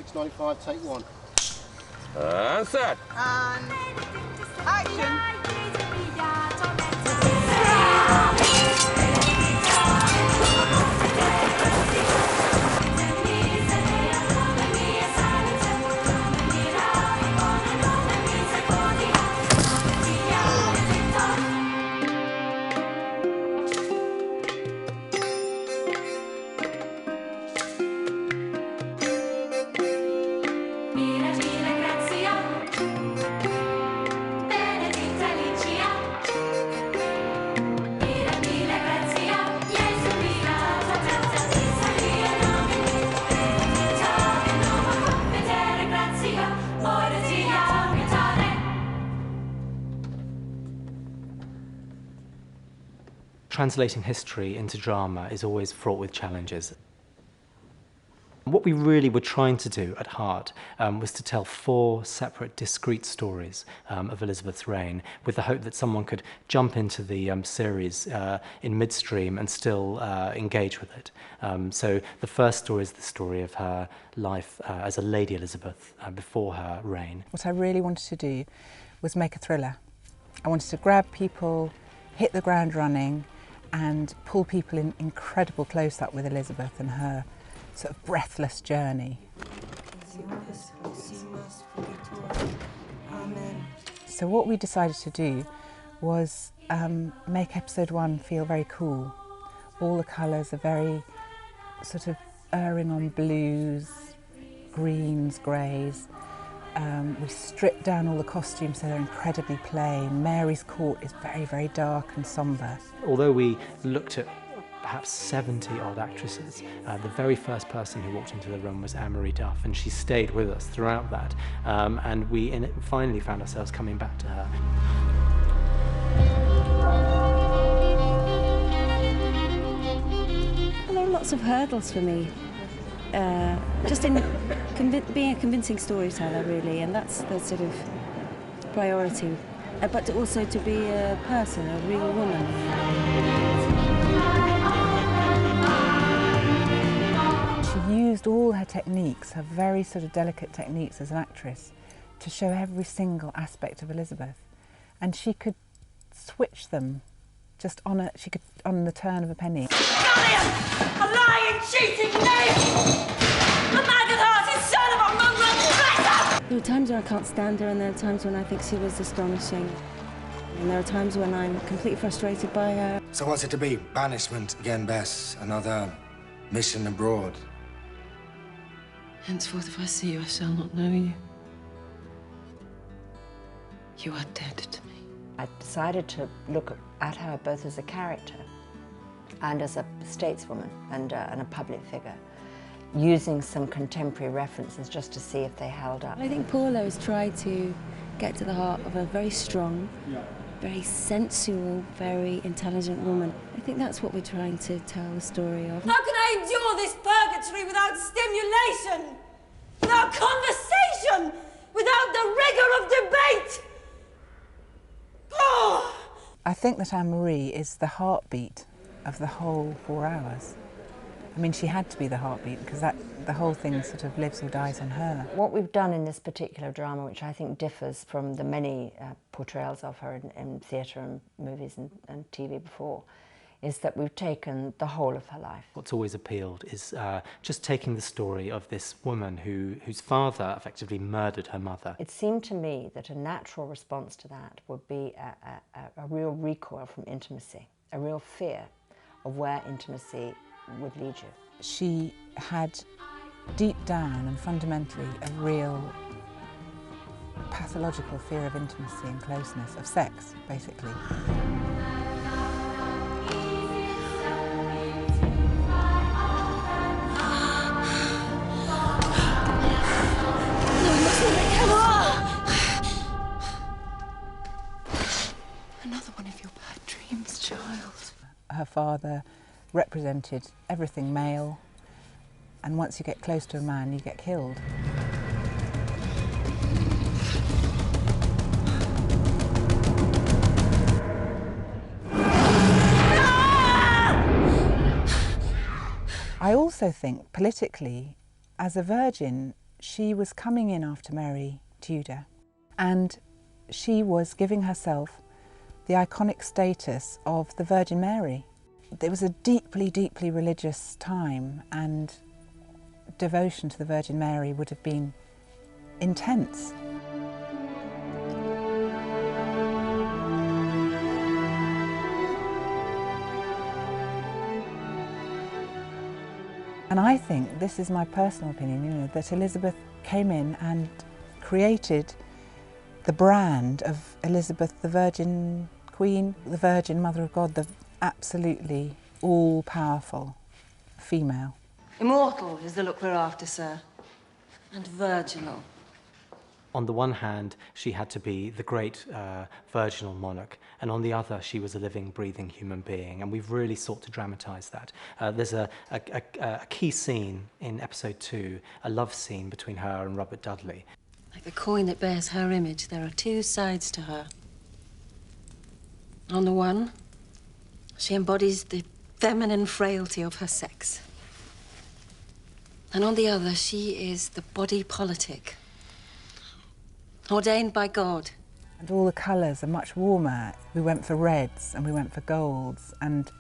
695, take one. And set. And action. Translating history into drama is always fraught with challenges. What we really were trying to do at heart was to tell 4 separate, discrete stories of Elizabeth's reign, with the hope that someone could jump into the series in midstream and still engage with it. So the first story is the story of her life as a Lady Elizabeth before her reign. What I really wanted to do was make a thriller. I wanted to grab people, hit the ground running, and pull people in incredible close-up with Elizabeth and her sort of breathless journey. So what we decided to do was make episode 1 feel very cool. All the colours are very sort of erring on blues, greens, greys. We stripped down all the costumes so they're incredibly plain. Mary's court is very, very dark and sombre. Although we looked at perhaps 70 odd actresses, the very first person who walked into the room was Anne-Marie Duff, and she stayed with us throughout that. And we finally found ourselves coming back to her. Well, there are lots of hurdles for me. Just in being a convincing storyteller, really, and that's the sort of priority. But also to be a person, a real woman. She used all her techniques, her very sort of delicate techniques as an actress, to show every single aspect of Elizabeth, and she could switch them just on the turn of a penny. A lying, cheating knave! A maggot-hearted son of a mongrel traitor! There are times when I can't stand her, and there are times when I think she was astonishing. And there are times when I'm completely frustrated by her. So what's it to be? Banishment again, Bess? Another mission abroad? Henceforth, if I see you, I shall not know you. You are dead to me. I decided to look at her both as a character and as a stateswoman and a public figure, using some contemporary references just to see if they held up. I think Paula has tried to get to the heart of a very strong, very sensual, very intelligent woman. I think that's what we're trying to tell the story of. How can I endure this purgatory without stimulation? Without conversation? Without the rigour of debate? Oh! I think that Anne-Marie is the heartbeat of the whole 4 hours. I mean, she had to be the heartbeat because the whole thing sort of lives or dies on her. What we've done in this particular drama, which I think differs from the many portrayals of her in theatre and movies and TV before, is that we've taken the whole of her life. What's always appealed is just taking the story of this woman whose father effectively murdered her mother. It seemed to me that a natural response to that would be a real recoil from intimacy, a real fear of where intimacy would lead you. She had deep down and fundamentally a real pathological fear of intimacy and closeness, of sex, basically. Another one of your bad dreams, child. Her father represented everything male, and once you get close to a man, you get killed. I also think, politically, as a virgin, she was coming in after Mary Tudor, and she was giving herself the iconic status of the Virgin Mary. It was a deeply, deeply religious time, and devotion to the Virgin Mary would have been intense. And I think, this is my personal opinion, you know, that Elizabeth came in and created the brand of Elizabeth, the Virgin Queen, the Virgin Mother of God, the absolutely all-powerful female. Immortal is the look we're after, sir, and virginal. On the one hand, she had to be the great virginal monarch, and on the other, she was a living, breathing human being, and we've really sought to dramatise that. There's a key scene in episode 2, a love scene between her and Robert Dudley. Like the coin that bears her image, there are two sides to her. On the one, she embodies the feminine frailty of her sex. And on the other, she is the body politic, ordained by God. And all the colours are much warmer. We went for reds and we went for golds, and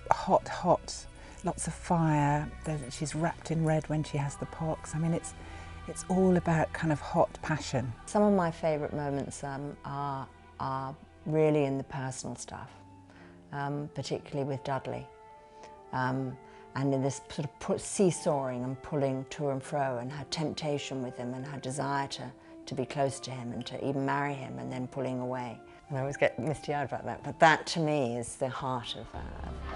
hot, hot, lots of fire. She's wrapped in red when she has the pox. I mean, it's all about kind of hot passion. Some of my favourite moments are really in the personal stuff, particularly with Dudley. And in this sort of seesawing and pulling to and fro, and her temptation with him and her desire to be close to him and to even marry him, and then pulling away. And I always get misty-eyed about that, but that to me is the heart of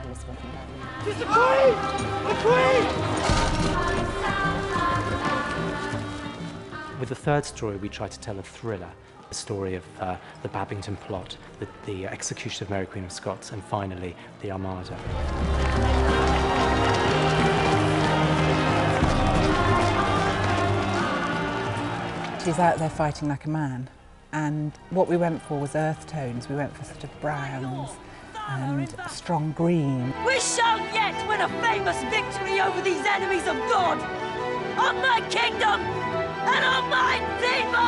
Elizabeth and Dudley. She's the Queen! The Queen! With the third story, we try to tell a thriller, the story of the Babington plot, the execution of Mary Queen of Scots, and finally, the Armada. She's out there fighting like a man, and what we went for was earth tones. We went for sort of browns and strong green. We shall yet win a famous victory over these enemies of God, on my kingdom and on my people!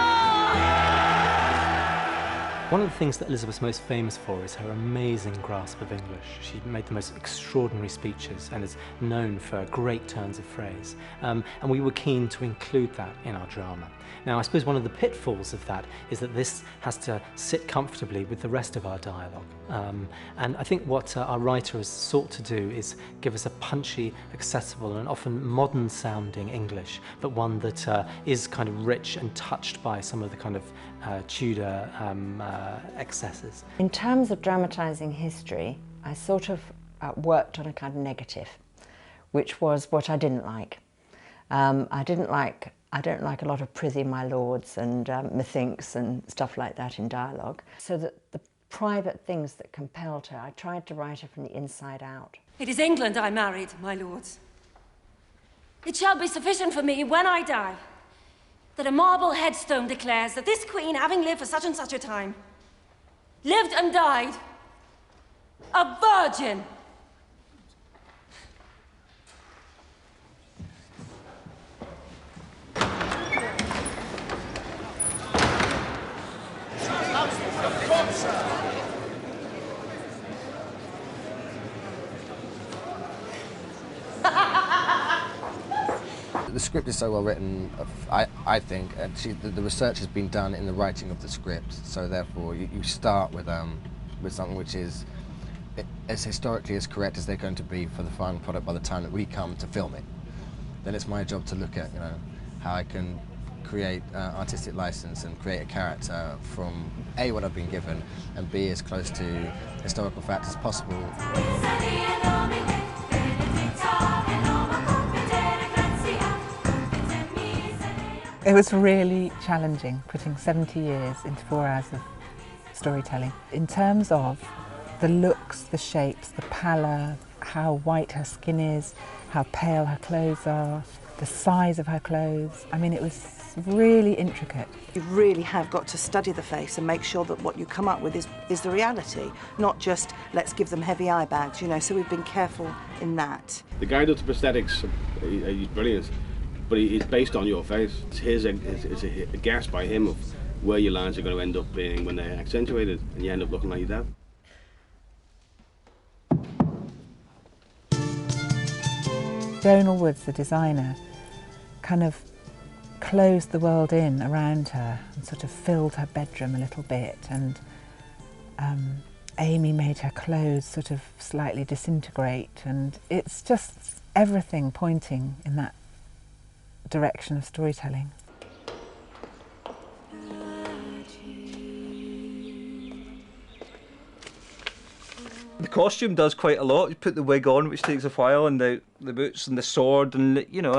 One of the things that Elizabeth's most famous for is her amazing grasp of English. She made the most extraordinary speeches and is known for great turns of phrase. And we were keen to include that in our drama. Now, I suppose one of the pitfalls of that is that this has to sit comfortably with the rest of our dialogue. And I think what our writer has sought to do is give us a punchy, accessible, and often modern-sounding English, but one that is kind of rich and touched by some of the kind of Tudor excesses. In terms of dramatising history, I sort of worked on a kind of negative, which was what I didn't like. I don't like a lot of prithee my lords and methinks and stuff like that in dialogue. So that the private things that compelled her, I tried to write her from the inside out. It is England I married, my lords. It shall be sufficient for me when I die that a marble headstone declares that this queen, having lived for such and such a time, lived and died a virgin. The script is so well written, I think, and the research has been done in the writing of the script, so therefore you start with something which is as historically as correct as they're going to be for the final product by the time that we come to film it. Then it's my job to look at, you know, how I can create artistic license and create a character from A, what I've been given, and B, as close to historical fact as possible. It was really challenging, putting 70 years into 4 hours of storytelling. In terms of the looks, the shapes, the pallor, how white her skin is, how pale her clothes are, the size of her clothes. I mean, it was really intricate. You really have got to study the face and make sure that what you come up with is the reality, not just let's give them heavy eye bags, you know, so we've been careful in that. The guy does the prosthetics, he's brilliant. but it's based on your face. It's a guess by him of where your lines are going to end up being when they're accentuated, and you end up looking like your dad. Donal Woods, the designer, kind of closed the world in around her and sort of filled her bedroom a little bit, and Amy made her clothes sort of slightly disintegrate, and it's just everything pointing in that direction of storytelling. The costume does quite a lot. You put the wig on, which takes a while, and the boots and the sword, and you know,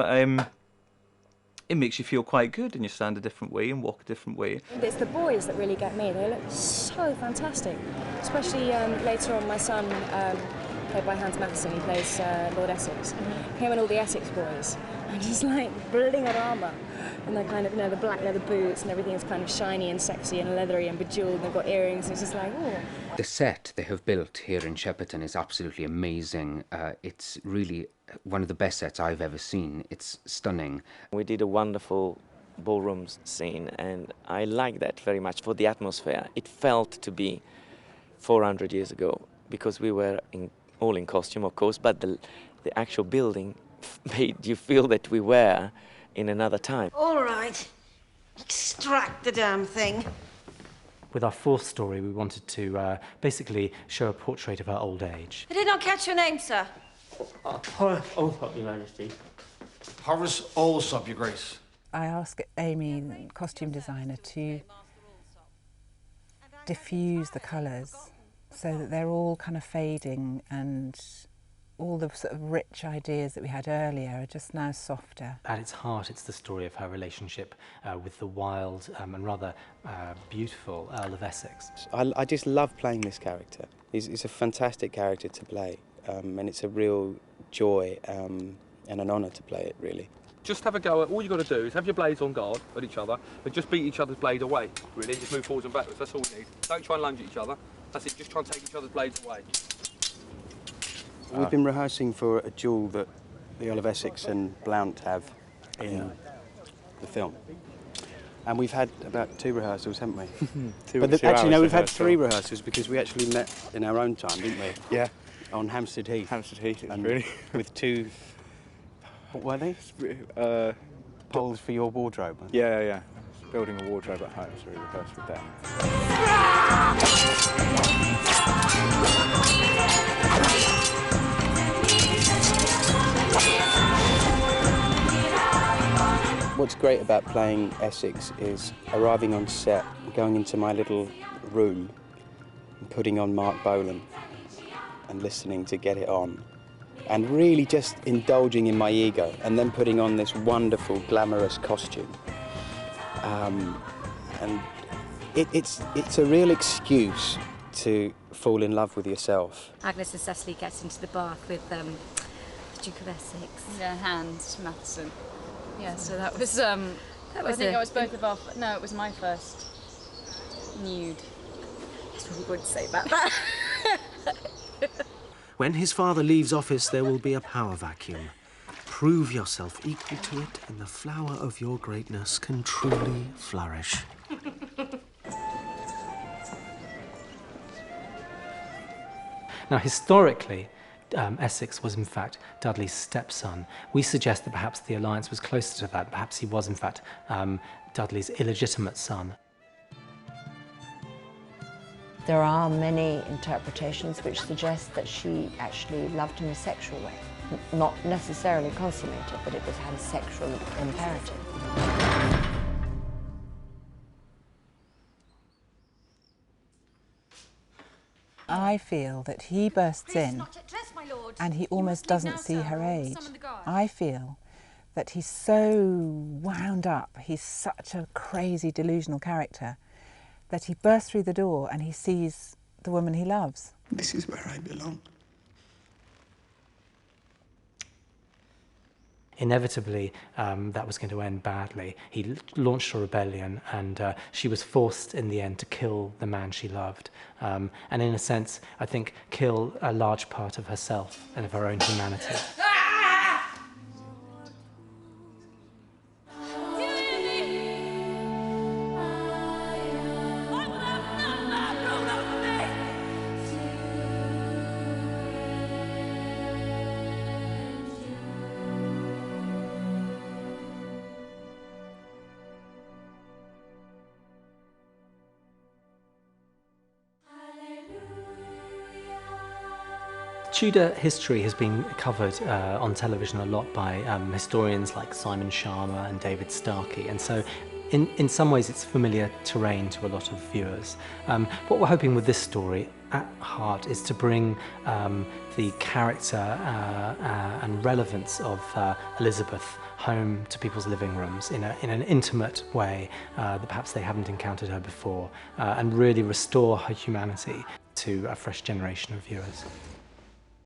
it makes you feel quite good, and you stand a different way and walk a different way. It's the boys that really get me. They look so fantastic, especially later on. My son, played by Hans Matheson, he plays Lord Essex. Him and all the Essex boys are just like brilliant armour, and they're kind of, you know, the black leather boots and everything is kind of shiny and sexy and leathery and bejeweled, and they've got earrings. And it's just like, oh. The set they have built here in Shepperton is absolutely amazing. It's really one of the best sets I've ever seen. It's stunning. We did a wonderful ballroom scene, and I like that very much for the atmosphere. It felt to be 400 years ago, because we were all in costume, of course, but the actual building made you feel that we were in another time. All right, extract the damn thing. With our fourth story, we wanted to basically show a portrait of her old age. I did not catch your name, sir. Horace Alsop, Your Majesty. Horace Alsop, Your Grace. I asked Amy, the costume designer, to diffuse the colours so that they're all kind of fading, and all the sort of rich ideas that we had earlier are just now softer. At its heart, it's the story of her relationship with the wild and rather beautiful Earl of Essex. I just love playing this character. He's a fantastic character to play, and it's a real joy and an honour to play it, really. Just have a go at, all you've got to do is have your blades on guard at each other, but just beat each other's blade away, really. Just move forwards and backwards, that's all you need. Don't try and lunge at each other. That's it, just try and take each other's blades away. We've been rehearsing for a duel that the Earl of Essex and Blount have in the film. And we've had about 2 rehearsals, haven't we? Actually, no, we've had 3 rehearsals, because we actually met in our own time, didn't we? Yeah. On Hampstead Heath. Hampstead Heath, and really. With 2, what were they? Poles for your wardrobe. Yeah. Building a wardrobe at home, so we rehearsed with that. What's great about playing Essex is arriving on set, going into my little room and putting on Mark Bolan and listening to Get It On, and really just indulging in my ego, and then putting on this wonderful, glamorous costume. And it's a real excuse to fall in love with yourself. Agnes and Cecily gets into the bath with the Duke of Essex. Yeah, Hans Matheson. Yeah, so that was, I think it was both of our, no, it was my first nude. That's what we're going to say about that. When his father leaves office, there will be a power vacuum. Prove yourself equal to it, and the flower of your greatness can truly flourish. Now, historically, Essex was in fact Dudley's stepson. We suggest that perhaps the alliance was closer to that. Perhaps he was in fact Dudley's illegitimate son. There are many interpretations which suggest that she actually loved in a sexual way. Not necessarily consummated, but it had a sexual imperative. I feel that he bursts in and he almost doesn't see her age. I feel that he's so wound up, he's such a crazy, delusional character, that he bursts through the door and he sees the woman he loves. This is where I belong. Inevitably, that was going to end badly. He launched a rebellion, and she was forced in the end to kill the man she loved. And in a sense, I think, kill a large part of herself and of her own humanity. Tudor history has been covered on television a lot by historians like Simon Sharma and David Starkey, and so in some ways it's familiar terrain to a lot of viewers. What we're hoping with this story at heart is to bring the character and relevance of Elizabeth home to people's living rooms in an intimate way that perhaps they haven't encountered her before, and really restore her humanity to a fresh generation of viewers.